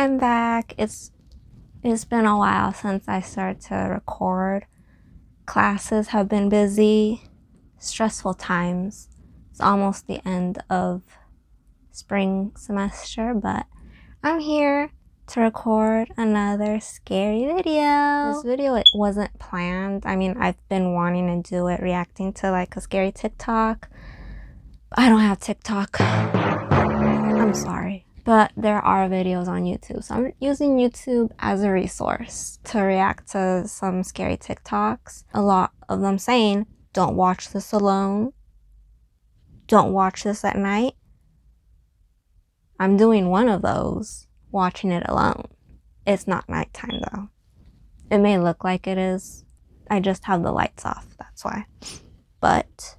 I'm back. It's been a while since I started to record. Classes have been busy, stressful times. It's almost the end of spring semester, but I'm here to record another scary video. This video, it wasn't planned. I mean, I've been wanting to do it, reacting to like a scary TikTok. I don't have TikTok. I'm sorry. But there are videos on YouTube. So I'm using YouTube as a resource to react to some scary TikToks. A lot of them saying, don't watch this alone. Don't watch this at night. I'm doing one of those, watching it alone. It's not nighttime though. It may look like it is. I just have the lights off, that's why. But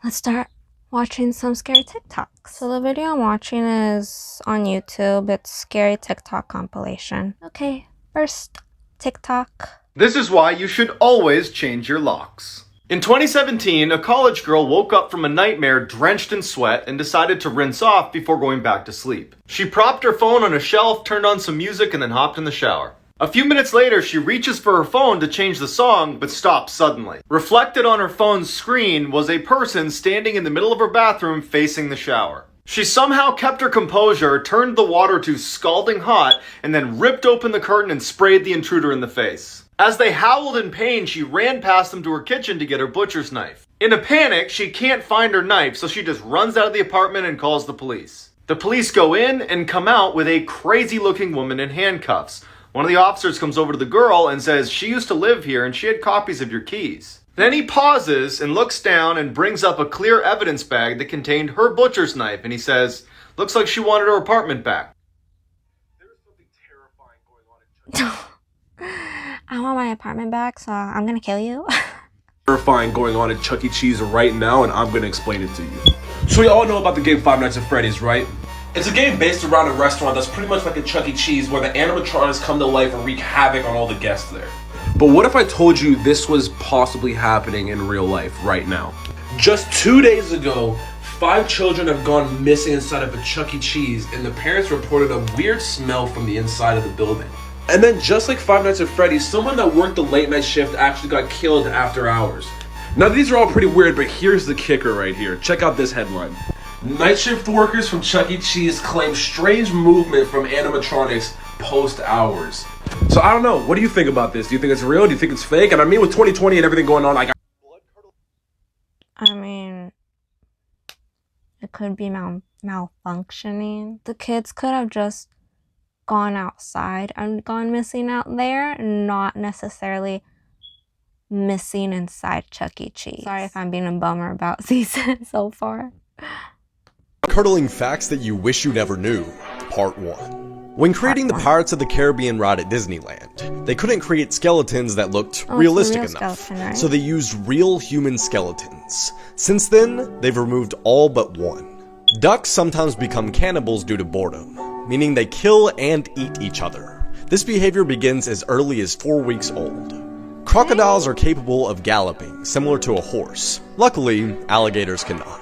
let's start watching some scary TikToks. So the video I'm watching is on YouTube. It's scary TikTok compilation. Okay, first TikTok. This is why you should always change your locks. In 2017, a college girl woke up from a nightmare drenched in sweat and decided to rinse off before going back to sleep. She propped her phone on a shelf, turned on some music, and then hopped in the shower. A few minutes later, she reaches for her phone to change the song, but stops suddenly. Reflected on her phone's screen was a person standing in the middle of her bathroom facing the shower. She somehow kept her composure, turned the water to scalding hot, and then ripped open the curtain and sprayed the intruder in the face. As they howled in pain, she ran past them to her kitchen to get her butcher's knife. In a panic, she can't find her knife, so she just runs out of the apartment and calls the police. The police go in and come out with a crazy-looking woman in handcuffs. One of the officers comes over to the girl and says she used to live here and she had copies of your keys. Then he pauses and looks down and brings up a clear evidence bag that contained her butcher's knife, and he says, looks like she wanted her apartment back. There's something terrifying going on at I want my apartment back, so I'm gonna kill you. terrifying going on at Chuck E. Cheese right now, and I'm gonna explain it to you. So we all know about the game Five Nights at Freddy's, right? It's a game based around a restaurant that's pretty much like a Chuck E. Cheese where the animatronics come to life and wreak havoc on all the guests there. But what if I told you this was possibly happening in real life right now? Just 2 days ago, 5 children have gone missing inside of a Chuck E. Cheese, and the parents reported a weird smell from the inside of the building. And then just like Five Nights at Freddy's, someone that worked the late night shift actually got killed after hours. Now these are all pretty weird, but here's the kicker right here. Check out this headline. Night shift workers from Chuck E. Cheese claim strange movement from animatronics post hours. So I don't know, what do you think about this? Do you think it's real? Do you think it's fake? And I mean, with 2020 and everything going on, like, I mean, it could be malfunctioning. The kids could have just gone outside and gone missing out there, not necessarily missing inside Chuck E. Cheese. Sorry if I'm being a bummer about season so far. Curdling facts that you wish you never knew, part 1. When creating the Pirates of the Caribbean ride at Disneyland, they couldn't create skeletons that looked realistic enough, skeleton, right? so they used real human skeletons. Since then, they've removed all but one. Ducks sometimes become cannibals due to boredom, meaning they kill and eat each other. This behavior begins as early as 4 weeks old. Crocodiles are capable of galloping, similar to a horse. Luckily, alligators cannot.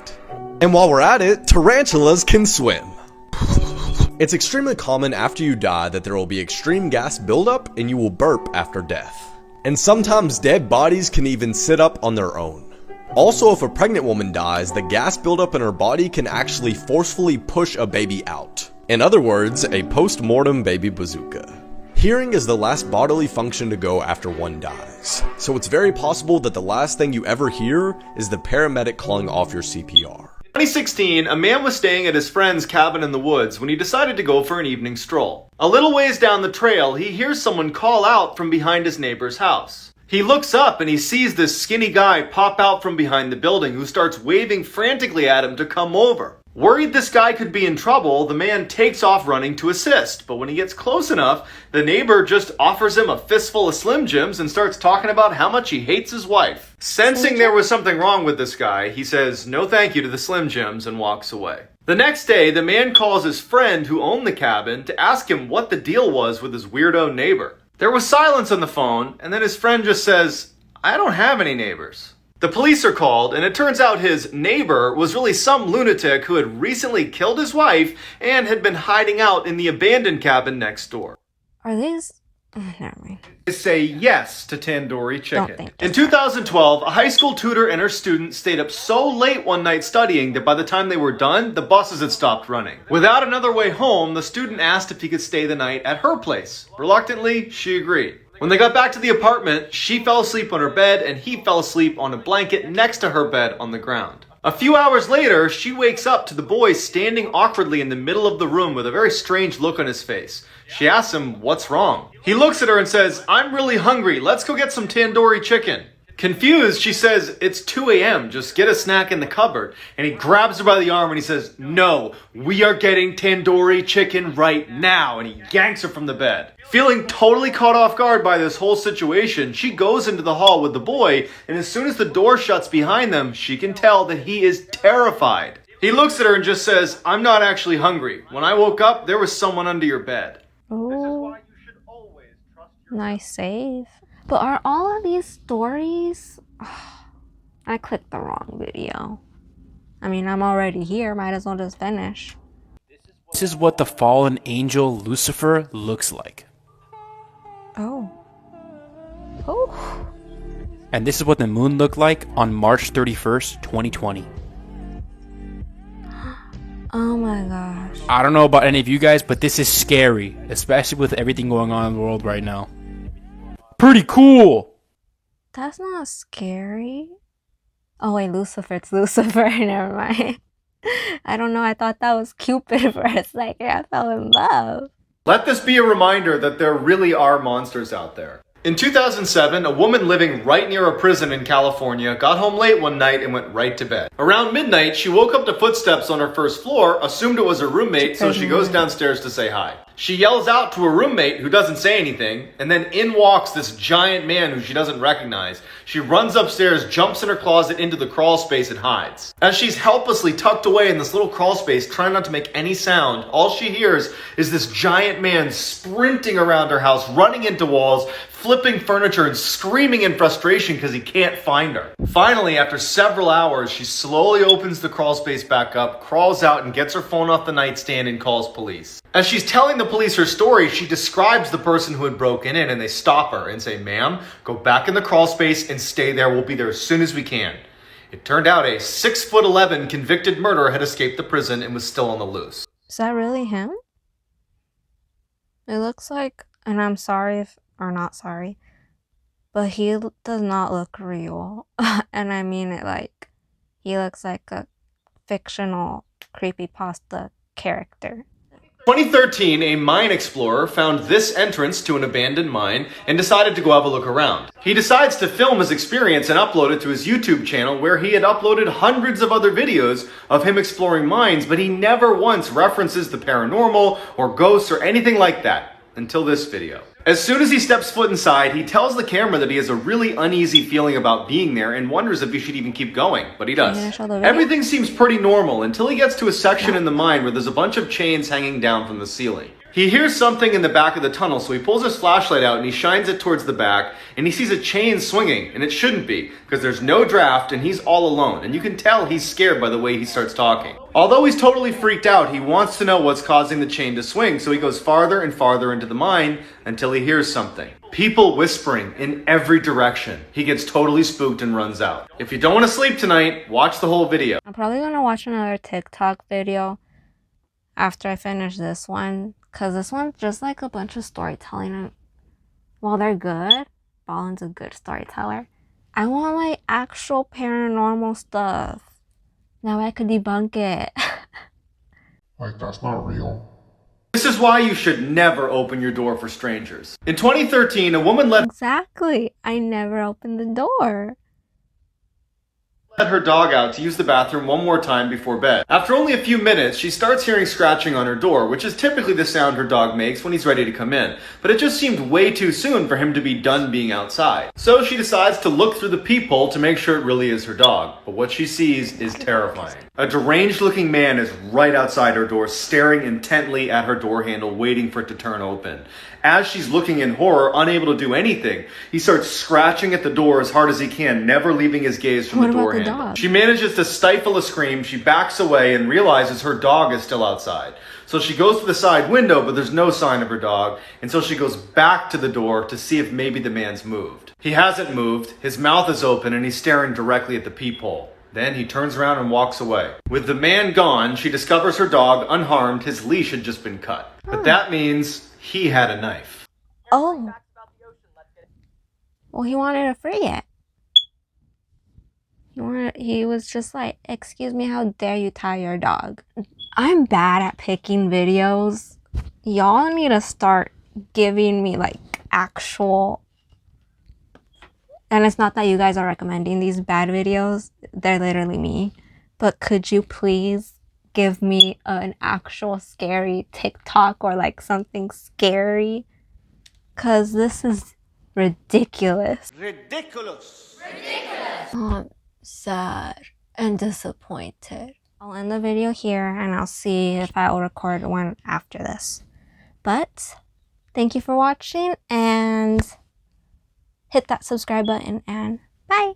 And while we're at it, tarantulas can swim. It's extremely common after you die that there will be extreme gas buildup and you will burp after death. And sometimes dead bodies can even sit up on their own. Also, if a pregnant woman dies, the gas buildup in her body can actually forcefully push a baby out. In other words, a post-mortem baby bazooka. Hearing is the last bodily function to go after one dies. So it's very possible that the last thing you ever hear is the paramedic calling off your CPR. 2016, a man was staying at his friend's cabin in the woods when he decided to go for an evening stroll. A little ways down the trail, he hears someone call out from behind his neighbor's house. He looks up and he sees this skinny guy pop out from behind the building who starts waving frantically at him to come over. Worried this guy could be in trouble, the man takes off running to assist, but when he gets close enough, the neighbor just offers him a fistful of Slim Jims and starts talking about how much he hates his wife. Sensing there was something wrong with this guy, he says no thank you to the Slim Jims and walks away. The next day, the man calls his friend who owned the cabin to ask him what the deal was with his weirdo neighbor. There was silence on the phone, and then his friend just says, I don't have any neighbors. The police are called, and it turns out his neighbor was really some lunatic who had recently killed his wife and had been hiding out in the abandoned cabin next door. Are these... never mind. Say yes to tandoori chicken. Don't think In 2012, a high school tutor and her student stayed up so late one night studying that by the time they were done, the buses had stopped running. Without another way home, the student asked if he could stay the night at her place. Reluctantly, she agreed. When they got back to the apartment, she fell asleep on her bed and he fell asleep on a blanket next to her bed on the ground. A few hours later, she wakes up to the boy standing awkwardly in the middle of the room with a very strange look on his face. She asks him, "What's wrong?" He looks at her and says, "I'm really hungry. Let's go get some tandoori chicken." Confused, she says, "It's 2 a.m. Just get a snack in the cupboard." And he grabs her by the arm and he says, "No, we are getting tandoori chicken right now." And he yanks her from the bed. Feeling totally caught off guard by this whole situation, she goes into the hall with the boy, and as soon as the door shuts behind them, she can tell that he is terrified. He looks at her and just says, "I'm not actually hungry. When I woke up, there was someone under your bed." Ooh, nice save. But are all of these stories... I clicked the wrong video. I mean, I'm already here. Might as well just finish. This is what the fallen angel Lucifer looks like. Oh. Oh. And this is what the moon looked like on March 31st, 2020. Oh my gosh. I don't know about any of you guys, but this is scary, especially with everything going on in the world right now. Pretty cool! That's not scary. Oh wait, Lucifer. It's Lucifer. Never mind. I don't know. I thought that was Cupid for a second. I fell in love. Let this be a reminder that there really are monsters out there. In 2007, a woman living right near a prison in California got home late one night and went right to bed. Around midnight, she woke up to footsteps on her first floor, assumed it was her roommate, so she goes downstairs to say hi. She yells out to her roommate, who doesn't say anything, and then in walks this giant man who she doesn't recognize. She runs upstairs, jumps in her closet into the crawl space and hides. As she's helplessly tucked away in this little crawl space, trying not to make any sound, all she hears is this giant man sprinting around her house, running into walls, flipping furniture and screaming in frustration because he can't find her. Finally, after several hours, she slowly opens the crawl space back up, crawls out and gets her phone off the nightstand and calls police. As she's telling the police her story, she describes the person who had broken in and they stop her and say, "Ma'am, go back in the crawl space and stay there. We'll be there as soon as we can." It turned out a 6'11" convicted murderer had escaped the prison and was still on the loose. Is that really him? It looks like, and I'm sorry if, or not sorry, but he does not look real. And I mean it like, he looks like a fictional creepypasta character. 2013, a mine explorer found this entrance to an abandoned mine and decided to go have a look around. He decides to film his experience and upload it to his YouTube channel, where he had uploaded hundreds of other videos of him exploring mines, but he never once references the paranormal or ghosts or anything like that until this video. As soon as he steps foot inside, he tells the camera that he has a really uneasy feeling about being there and wonders if he should even keep going, but he does. Everything seems pretty normal until he gets to a section in the mine where there's a bunch of chains hanging down from the ceiling. He hears something in the back of the tunnel, so he pulls his flashlight out and he shines it towards the back, and he sees a chain swinging, and it shouldn't be, because there's no draft and he's all alone, and you can tell he's scared by the way he starts talking. Although he's totally freaked out, he wants to know what's causing the chain to swing, so he goes farther and farther into the mine until he hears something. People whispering in every direction. He gets totally spooked and runs out. If you don't want to sleep tonight, watch the whole video. I'm probably gonna watch another TikTok video after I finish this one, because this one's just like a bunch of storytelling. And while they're good, Ballin's a good storyteller. I want like actual paranormal stuff. Now I could debunk it. Like, that's not real. This is why you should never open your door for strangers. In 2013, a woman left Exactly. I never opened the door. let her dog out to use the bathroom one more time before bed. After only a few minutes, she starts hearing scratching on her door, which is typically the sound her dog makes when he's ready to come in. But it just seemed way too soon for him to be done being outside. So she decides to look through the peephole to make sure it really is her dog. But what she sees is terrifying. A deranged looking man is right outside her door, staring intently at her door handle, waiting for it to turn open. As she's looking in horror, unable to do anything, he starts scratching at the door as hard as he can, never leaving his gaze from the door handle. Dog? She manages to stifle a scream, she backs away and realizes her dog is still outside. So she goes to the side window, but there's no sign of her dog, and so she goes back to the door to see if maybe the man's moved. He hasn't moved, his mouth is open, and he's staring directly at the peephole. Then he turns around and walks away. With the man gone, she discovers her dog, unharmed, his leash had just been cut. But that means he had a knife. Oh. Well, he wanted to free it. He was just like, excuse me, how dare you tie your dog? I'm bad at picking videos. Y'all need to start giving me like actual, and it's not that you guys are recommending these bad videos, they're literally me, but could you please give me an actual scary TikTok or like something scary? Cause this is ridiculous. Ridiculous. I'm sad and disappointed. I'll end the video here and I'll see if I'll record one after this. But thank you for watching and hit that subscribe button and bye.